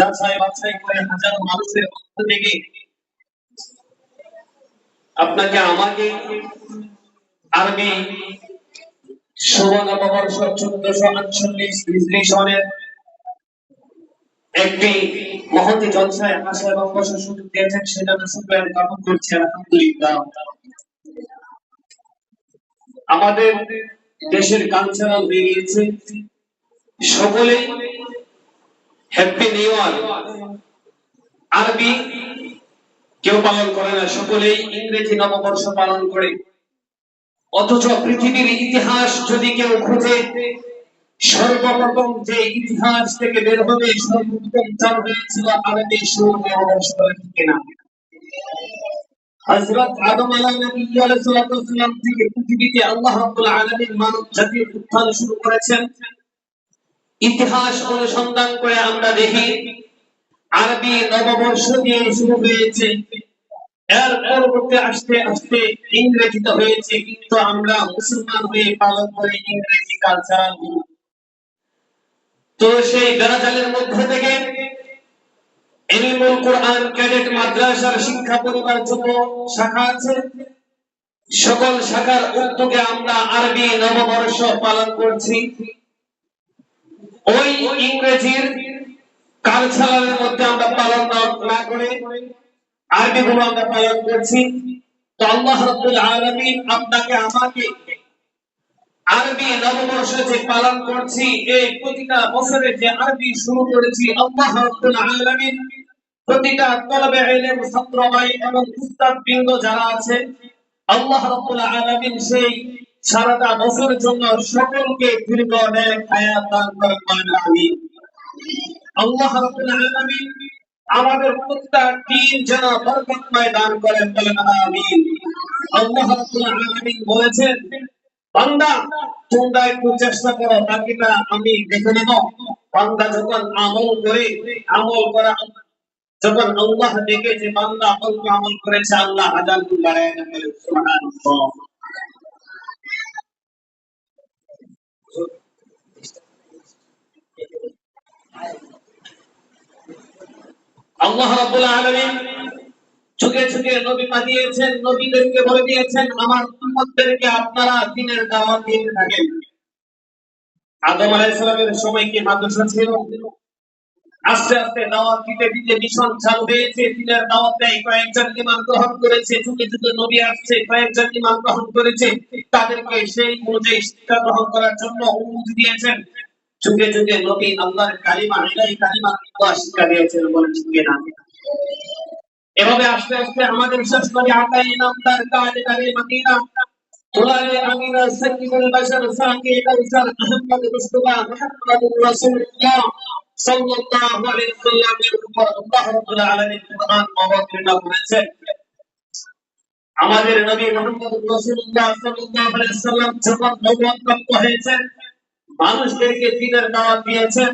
যাচাই বাছাই করে হাজারো মানুষের মধ্য থেকে আপনাকে আমাকে আরবি শুভ নববর্ষ 1448 হিজরি সনের একটি মহতি জলসায় আসা এবং বসার সুযোগ দিয়েছেন, সেজন্য শুকরিয়া জ্ঞাপন করছি আলহামদুলিল্লাহ। আমাদের দেশের কালচারাল হয়ে গিয়েছে, সকলেই হ্যাপি নিউ ইয়ার আরবি কেউ পালন করে না, সকলেই ইংরেজি নববর্ষ পালন করে। অথচ পৃথিবীর ইতিহাস যদি কেউ খুঁজে, সর্বপ্রথম যে ইতিহাস থেকে বের হবে সর্বপ্রথম চালু হয়েছিল আরবি শুভ নববর্ষ, কিনা? হযরত আদম আলাইহিস সালাম থেকে পৃথিবীতে আল্লাহ রাব্বুল আলামিন মানব জাতির উত্থান শুরু করেছেন। ইতিহাস অনুসন্ধান করে আমরা দেখি আরবি নববর্ষ দিয়ে শুরু হয়েছে, এর পরবর্তী আস্তে আস্তে ইংরেজিতে হয়েছে, কিন্তু আমরা মুসলমান হয়ে পালন করি ইংরেজি কালচার। তো সেই বেড়াজালের মধ্য থেকে এলিমুল কোরআন ক্যাডেট মাদ্রাসার শিক্ষা পরিবার যত শাখা আছে, সকল শাখার উদ্যোগে আমরা আরবি নববর্ষ পালন করছি। ওই ইংরেজির কালচারের মধ্যে আমরা পালন না করে আরবি গুলো আমরা পালন করছি। তো আল্লাহ রাব্বুল আলামিন আপনাকে আমাকে আরবি নববর্ষ যে পালন করছি, এই প্রতিটা বছরে যে আরবি শুরু করেছি, আল্লাহ রাব্বুল আলামিন প্রতিটা তলবে ইলম ছাত্র ভাই এবং উস্তাদ বৃন্দ যারা আছে, আল্লাহ রাব্বুল আলামিন সেই সারাটা বছরের জন্য সকলকে দীর্ঘ নেক হায়াত দান করেন। আমিন। আল্লাহ রাব্বুল আলামিন আমাদের প্রতিটা দিন যেন বরকতময় দান করেন, বলেন আমিন। আল্লাহ রাব্বুল আলামিন বলেছেন, বান্দা তোমরা একটু চেষ্টা করো, বাকিটা আমি দেখে নেব। বান্দা যখন আমল করা যখন আল্লাহ দেখে যে বান্দা অল্প আমল করেছে, আল্লাহ হাজার গুণ বাড়ায় দেন, সুবহানাল্লাহ। আল্লাহ রাব্বুল আলামিন যুগে যুগে নবী পাঠিয়েছেন, নবীদেরকে বলে দিয়েছেন আমার উম্মতদেরকে আপনারা দ্বীনের দাওয়াত দিতে থাকেন। আদম আলাইহিস সালামের সময় কি মাদ্রাসা ছিল? আস্তে আস্তে দাওয়াত দিতে দিতে মিশন চালু হয়েছে, দ্বীনের দাওয়াত দেয়, কয়েকজন ঈমান গ্রহণ করেছে, যুগে যুগে নবী আসছে, কয়েকজন ঈমান গ্রহণ করেছে, তাদেরকে সেই অনুযায়ী শিক্ষা গ্রহণ করার জন্য অনুমতি দিয়েছেন। যুগে যুগে নবী আল্লাহর কালিমা ইলাহি কালিমা শিক্ষা দিয়েছেন, বলেন ঠিক না? এভাবে আস্তে আস্তে আমাদের শেষ নবী আকাই নামদার কাজে মদিনা তোলারে আমিনা সাইয়্যিদুল বাশার সাকি কাউসার আহমদ মুস্তাফা মুহাম্মদুর রাসূলুল্লাহ সাল্লাল্লাহু আলাইহি ওয়াসাল্লামের উপর আল্লাহ রাব্বুল আলামিন কুরআন অবতীর্ণ করেছেন। আমাদের নবী মুহাম্মদুর রাসূলুল্লাহ সাল্লাল্লাহু আলাইহি ওয়াসাল্লাম যখন নবুয়ত প্রাপ্ত হয়েছেন, মানুষদেরকে দ্বীনের দাওয়াত দিয়েছেন,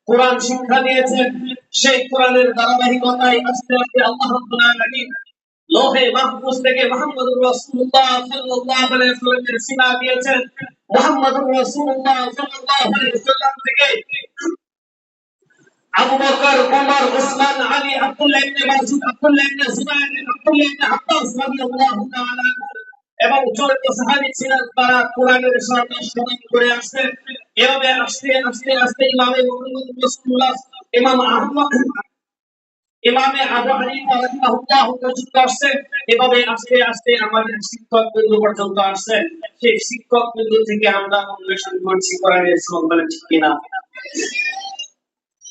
কোরআন শিক্ষা দিয়েছেন। সেই কোরআনের ধারাবাহিকতায় আস্তে আস্তে আল্লাহ রাব্বুল আলামিন লোহে মাহফুজ থেকে মুহাম্মদুর রাসূলুল্লাহ সাল্লাল্লাহু আলাইহি ওয়াসাল্লামের সিনা দিয়েছেন। মুহাম্মদুর রাসূলুল্লাহ সাল্লাল্লাহু আলাইহি ওয়াসাল্লাম থেকে আবু বকর, ওমর, উসমান, আলী, আব্দুল্লাহ ইবনে মাসউদ, আব্দুল্লাহ ইবনে জুবাইর, আব্দুল্লাহ ইবনে আব্বাস রাদিয়াল্লাহু তাআলা এবং যত সাহাবী ছিলেন তারা কোরআনের সাথে সমান করে আসছেন। এভাবে আস্তে আস্তে আস্তে ইমামে মুহাম্মদুর রাসূলুল্লাহ ইমামে আবু হানিফা রাহিমাহুল্লাহ পর্যন্ত আসছেন। এভাবে আস্তে আস্তে আমাদের শিক্ষক বিন্দু পর্যন্ত আসছেন। সেই শিক্ষক বিন্দু থেকে আমরা অন্বেষণ করছি কোরআনের সন্ধানে, ঠিক কিনা?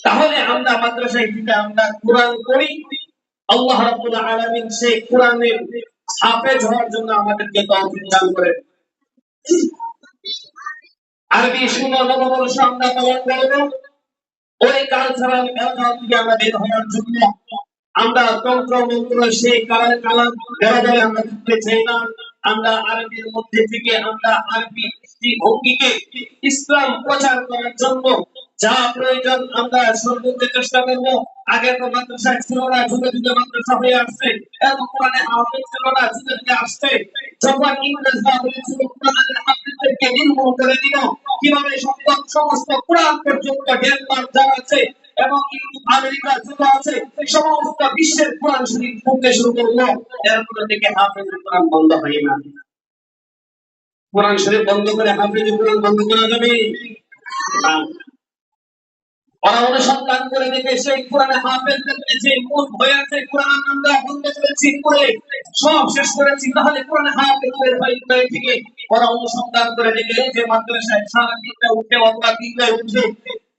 তাহলে আমরা মাদ্রাসায় থেকে আমরা কোরআন পড়ি, আল্লাহ রাব্বুল আলামিন সেই কোরআনের হাফেজ হওয়ার জন্য আমাদেরকে তৌফিক দান করেন। আরবি শুভ নববর্ষ আমরা পালন করব, ওই কালচারাল ব্যাকরণ থেকে আমরা বের হওয়ার জন্য আমরা তন্ত্র মন্ত্র সেই কালাম বেরোবে আমরা করতে চাই না। আমরা আরবির মধ্যে থেকে আমরা আরবি ভঙ্গিকে ইসলাম প্রচার করার জন্য যা প্রয়োজন আমরা সর্বোচ্চ চেষ্টা করব। আগে তো মাদ্রাসা ছিল না, যুগে যুগে মাদ্রাসা হয়ে আসছে, এত কোরআনে হাফেজ ছিল না, যুগে যুগে আসছে। যখন ইংরেজরা বলেছিল কোরআনের হাফেজদেরকে নির্মূল করে দিল, কিভাবে সমস্ত কোরআন পর্যন্ত জ্ঞান যারা আছে এবং ইউরোপ আমেরিকা যত আছে সমস্ত বিশ্বের কোরআন শরীফ পড়তে শুরু করলো, এরপর থেকে হাফেজুল কোরআন বন্ধ হয় না। কোরআন শরীফ বন্ধ করে হাফেজুল কোরআন বন্ধ করা যাবে না। ওরা অনুসন্ধান করে দেখে সেই কোরআনে হাফেজদের যে মূল ভয় আছে, কোরআন আমরা বন্ধ করেছি পড়ে সব শেষ করেছি, তাহলে কোরআনে হাফেজদের ভয় থেকে ওরা অনুসন্ধান করে দেখে যে মাদ্রাসায় সারা দিনটা উঠে অথবা দিনটায় উঠে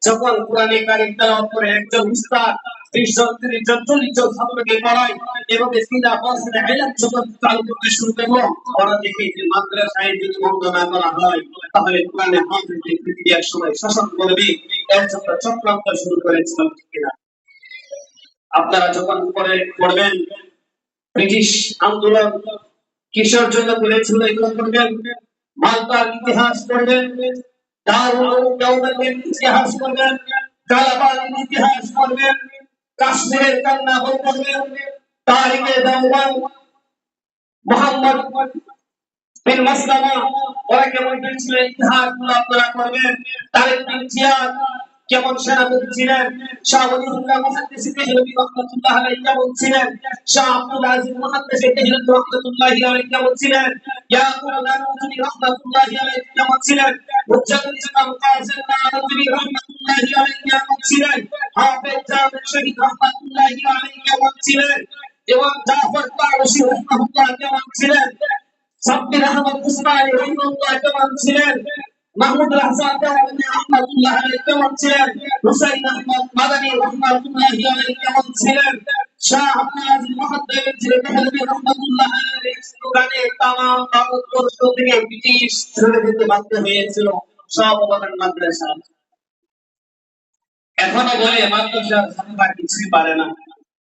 যখন কোরআনে কারিম তেলাওয়াত করে একজন উস্তাদ 30 জন 30 জন 40 জন ছাত্রকে পড়ায় এবং সিনা বসনে ইলম যখন চালু করতে শুরু করলো, ওরা দেখে যে মাদ্রাসায় যদি বন্ধ না করা হয় তাহলে কোরআনে হাফেজদের পৃথিবী এক সময় শাসন করবে, এর জন্য চক্রান্ত শুরু করেছিল কিনা। আপনারা যখন পড়বেন ব্রিটিশ আন্দোলন কিসের জন্য করেছিল এগুলো পড়বেন, মালটার ইতিহাস পড়বেন, দারুল দেওবন্দের ইতিহাস পড়বেন, কালাপানির ইতিহাস পড়বেন, কাশ্মীরের কান্না বই পড়বেন, তারিখে দেওবন্দ, মোহাম্মদ বিন মাসলামা ওরা কেমন ছিল ইতিহাসগুলো আপনারা পড়বেন, তারিখ বিন জিয়াদ কেমন সেনাপতি ছিলেন, শাহ ওলিউল্লাহ মুহাদ্দিস দেহলভী রাহমাতুল্লাহ আলাইহি কেমন ছিলেন, শাহ আব্দুল আজিজ মুহাদ্দিস দেহলভী রাহমাতুল্লাহ আলাইহি কেমন ছিলেন, ইয়াকুব নানুতুবি রাহমাতুল্লাহ আলাইহি কেমন ছিলেন, হুজ্জাতুল ইসলাম কাসিম নানুতুবি রাহমাতুল্লাহ আলাইহি কেমন ছিলেন, হাফেজ জামিল শহীদ রাহমাতুল্লাহ আলাইহি কেমন ছিলেন, এবং জাফর তারশি রাহমাতুল্লাহ কেমন ছিলেন, সাব্বির আহমদ উসমানী রাহমাতুল্লাহ কেমন ছিলেন, মাহমুদ হাসান দেওবন্দি রাহমাতুল্লাহ আলাইহি কেমন ছিলেন, হুসাইন আহমদ মাদানী রাহমাতুল্লাহ আলাইহি কেমন ছিলেন, শাহ আব্দুল আজিজ মুহাদ্দিস দেহলভী রাহমাতুল্লাহ আলাইহি স্লোগানে তামাম ভারতবর্ষ থেকে ব্রিটিশ ছেড়ে দিতে বাধ্য হয়েছিল সব অবদান মাদ্রাসা। এখনো বলে মাদ্রাসা ছাত্ররা কিছুই পারে না,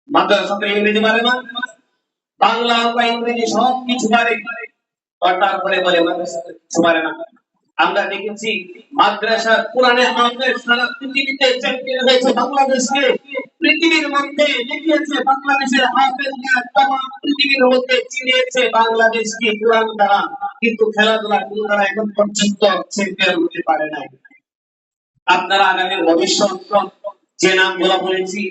মাদ্রাসা ইংরেজি পারে না, বাংলা বা ইংরেজি সব কিছু পারে, তারপরে বলে মাদ্রাসা কিছু পারে না। আমরা দেখেছি মাদ্রাসার কোরআনে হাফেজ সারা পৃথিবীতে চ্যাম্পিয়ন হয়েছে, বাংলাদেশকে পৃথিবীর মধ্যে দেখিয়েছে, বাংলাদেশের হাফেজরা तमाम পৃথিবীর মধ্যে চিনিয়েছে বাংলাদেশকে কোরআন দ্বারা, কিন্তু খেলাধুলা কোন দ্বারা এখন পর্যন্ত চ্যাম্পিয়ন হতে পারে নাই। আপনারা আগামী ভবিষ্যৎ যে নামগুলো বলেছি,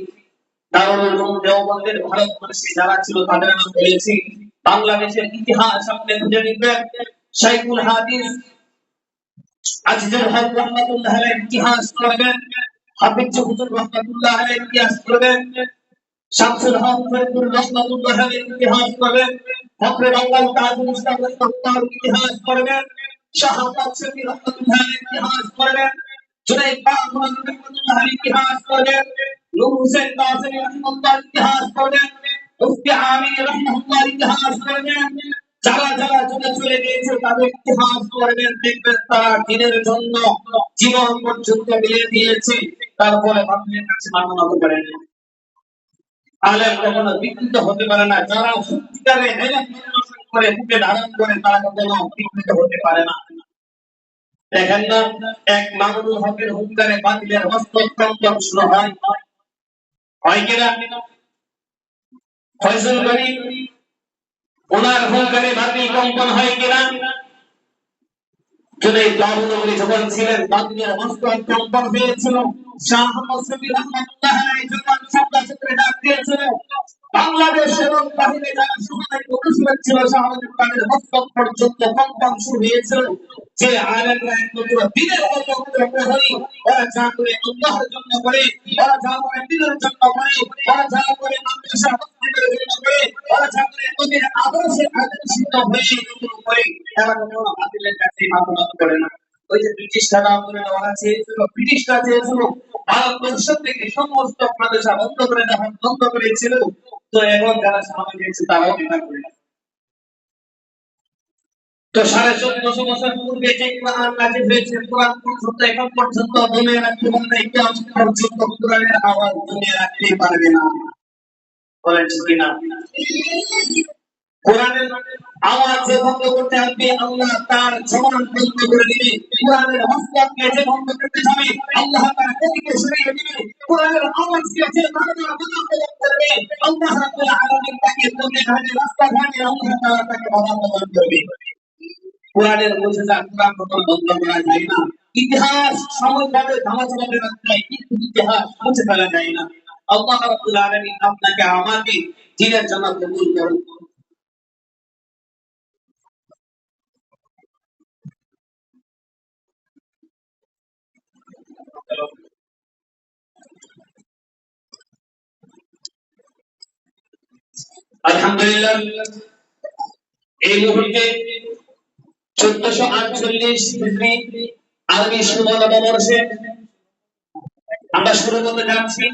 দারুল উলুম দেওবন্দের ভারতবর্ষে যারা ছিল তাদের নাম বলেছি, বাংলাদেশের ইতিহাস আপনি খুঁজে নিবেন, শাইখুল হাদিস আজিজুল হক রাহমাতুল্লাহ আলাইহি ইতিহাস পড়বেন, হাফিজ হুজুর রাহমাতুল্লাহ আলাইহি ইতিহাস পড়বেন, শামসুল হক ফরিদুর রাহমাতুল্লাহ আলাইহি ইতিহাস পড়বেন, ফখরে বাংলা তাজুল ইসলাম রাহমাতুল্লাহ ইতিহাস পড়বেন, শাহ আহমদ শফি রাহমাতুল্লাহ আলাইহি ইতিহাস পড়বেন, জুনাইদ বাহমান রাহমাতুল্লাহ আলাইহি ইতিহাস পড়বেন, নূর হোসেন কাসেমি রাহমাতুল্লাহ ইতিহাস পড়বেন, মুফতি আমির রাহমাতুল্লাহ ইতিহাস পড়বেন। যারা যারা যুগে চলে গিয়েছে তাদের ইতিহাস পড়বেন, দেখবেন তারা দিনের জন্য জীবন পর্যন্ত বিলিয়ে দিয়েছে, তারপরে মানুষের কাছে মানবতা করেন। আলেম কখনো বিকৃত হতে পারে না, যারা সত্যিকারে ইলম পরিবেশন করে বুকে ধারণ করে তারা কখনো বিকৃত হতে পারে না। দেখেন না, এক মামুনুল হকের হুঙ্কারে বাতিলের হস্তক্ষেপ শুরু হয়, হয় কিনা? ফয়জুল করিম ওনার হুঙ্কারে বাতিল কম্পন হয় কিনা? জুনাইদ বাহনগরী যখন ছিলেন বাতিলের হস্তক্ষেপ হয়েছিল, শাহ আহমদ শফি রাহমাতুল্লাহ আলাইহি যখন সাবলা সূত্রে ডাক দিয়েছিল, বাংলাদেশ এবং বাহিরে যারা সহায় অনুশীলন ছিল শাহাবুদ্দিন তাদের হস্তক্ষেপ পর্যন্ত কম্পন শুরু হয়েছিল, যে আলেমরা একমাত্র দিনের হস্তক্ষেপ প্রহরী, ওরা যা করে আল্লাহর জন্য করে, ওরা যা করে দিনের জন্য করে, ওরা যা করে মাদ্রাসা মসজিদের জন্য করে, ওরা যা করে নবীর আদর্শে আদর্শিত হয়ে করে, এরা কখনো বাতিলের কাছে মাথা নত করে না। ওই যে ব্রিটিশরা আন্দোলনে ওরা চেয়েছিল, ব্রিটিশরা চেয়েছিল ভারতবর্ষ থেকে সমস্ত মাদ্রাসা বন্ধ করে দেওয়া, বন্ধ করেছিল, তো এখন যারা সামনে গেছে তারাও বিনা করে না। তো 1450 বছর পূর্বে যে কোরআন নাযিল হয়েছে, কোরআন পর্যন্ত এখন পর্যন্ত দমে রাখতে পারবে না, কিয়ামত পর্যন্ত কোরআনের আওয়াজ দমে রাখতে পারবে না, বলেন ঠিক না? কোরআনের আওয়াজ যে বন্ধ করতে আসবে আল্লাহ তার জবান বন্ধ করে দিবে, কোরআনের হস্তকে যে বন্ধ করতে যাবে আল্লাহ তার গতিকে সরিয়ে দিবে, কোরআনের আওয়াজকে যে বারবার বন্ধ করবে আল্লাহ রাব্বুল আলামিন তাকে দমে ঘাটে রাস্তা ঘাটে আল্লাহ তাআলা তাকে বাধা প্রদান করবে। কোরআনের মুজিজা কোরআন কখনো বন্ধ করা যায় না। ইতিহাস সাময়িকভাবে ধামাচাপা দেওয়া যায়, কিন্তু ইতিহাস মুছে ফেলা যায় না। আল্লাহ রাব্বুল আলামিন আপনাকে আমাকে দিনের জন্য কবুল করুন। আলহামদুলিল্লাহ, এই মুহূর্তে 1448 হিজরি আরবি সুবর্ণ নববর্ষে আমরা শুরু করতে যাচ্ছি